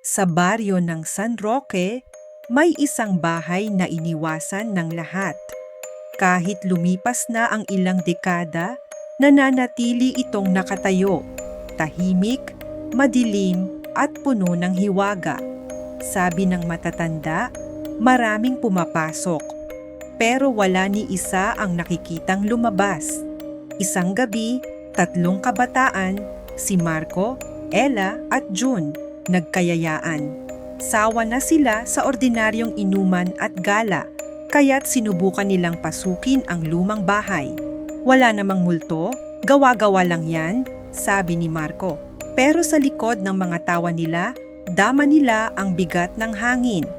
Sa baryo ng San Roque, may isang bahay na iniwasan ng lahat. Kahit lumipas na ang ilang dekada, nananatili itong nakatayo, tahimik, madilim at puno ng hiwaga. Sabi ng matatanda, maraming pumapasok, pero wala ni isa ang nakikitang lumabas. Isang gabi, 3 kabataan, si Marco, Ella at June, nagkayayaan. Sawa na sila sa ordinaryong inuman at gala, kaya't sinubukan nilang pasukin ang lumang bahay. Wala namang multo, gawa-gawa lang yan, sabi ni Marco. Pero sa likod ng mga tawa nila, dama nila ang bigat ng hangin.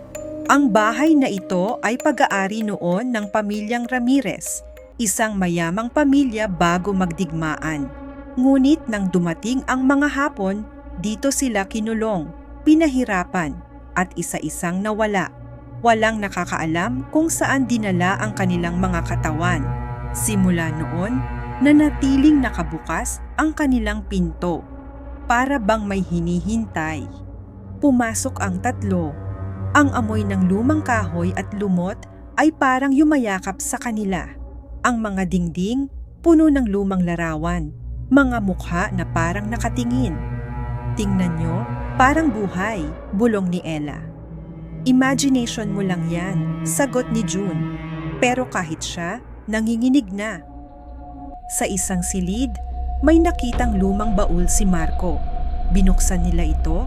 Ang bahay na ito ay pag-aari noon ng pamilyang Ramirez, isang mayamang pamilya bago magdigmaan. Ngunit nang dumating ang mga Hapon, dito sila kinulong, pinahirapan, at isa-isang nawala. Walang nakakaalam kung saan dinala ang kanilang mga katawan. Simula noon, nanatiling nakabukas ang kanilang pinto. Para bang may hinihintay. Pumasok ang 3. Ang amoy ng lumang kahoy at lumot ay parang yumayakap sa kanila. Ang mga dingding, puno ng lumang larawan. Mga mukha na parang nakatingin. Tingnan nyo, parang buhay, bulong ni Ella. Imagination mo lang yan, sagot ni June. Pero kahit siya, nanginginig na. Sa isang silid, may nakitang lumang baul si Marco. Binuksan nila ito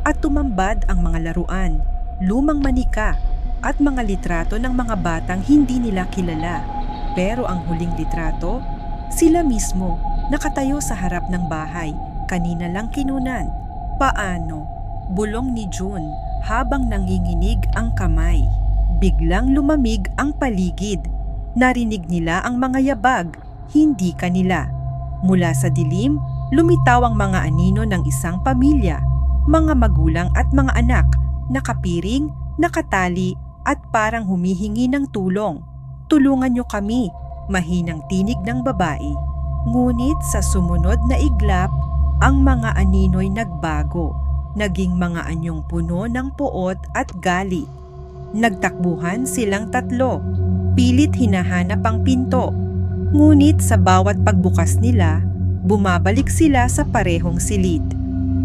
at tumambad ang mga laruan, lumang manika at mga litrato ng mga batang hindi nila kilala. Pero ang huling litrato, sila mismo, nakatayo sa harap ng bahay, kanina lang kinunan. Paano? Bulong ni June habang nanginginig ang kamay. Biglang lumamig ang paligid. Narinig nila ang mga yabag, hindi kanila. Mula sa dilim, lumitaw ang mga anino ng isang pamilya, mga magulang at mga anak, nakapiring, nakatali at parang humihingi ng tulong. Tulungan niyo kami, mahinang tinig ng babae. Ngunit sa sumunod na iglap, ang mga anino'y nagbago. Naging mga anyong puno ng puot at galit. Nagtakbuhan silang 3. Pilit hinahanap ang pinto. Ngunit sa bawat pagbukas nila, bumabalik sila sa parehong silid.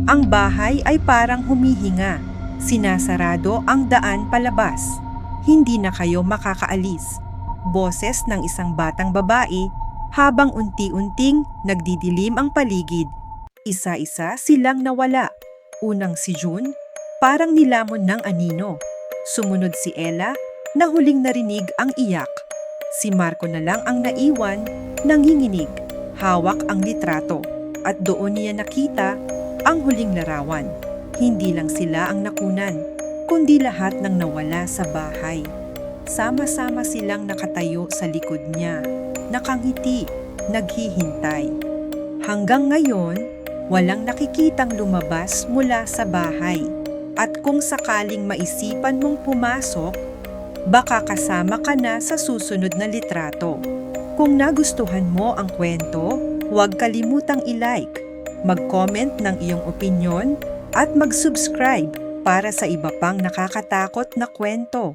Ang bahay ay parang humihinga. Sinasarado ang daan palabas. Hindi na kayo makakaalis. Boses ng isang batang babae habang unti-unting nagdidilim ang paligid. Isa-isa silang nawala. Unang si June, parang nilamon ng anino. Sumunod si Ella, na huling narinig ang iyak. Si Marco na lang ang naiwan, nanginginig, hawak ang litrato. At doon niya nakita ang huling larawan. Hindi lang sila ang nakunan, kundi lahat ng nawala sa bahay. Sama-sama silang nakatayo sa likod niya, nakangiti, naghihintay. Hanggang ngayon, walang nakikitang lumabas mula sa bahay. At kung sakaling maisipan mong pumasok, baka kasama ka na sa susunod na litrato. Kung nagustuhan mo ang kwento, huwag kalimutang i-like, mag-comment ng iyong opinyon at mag-subscribe para sa iba pang nakakatakot na kwento.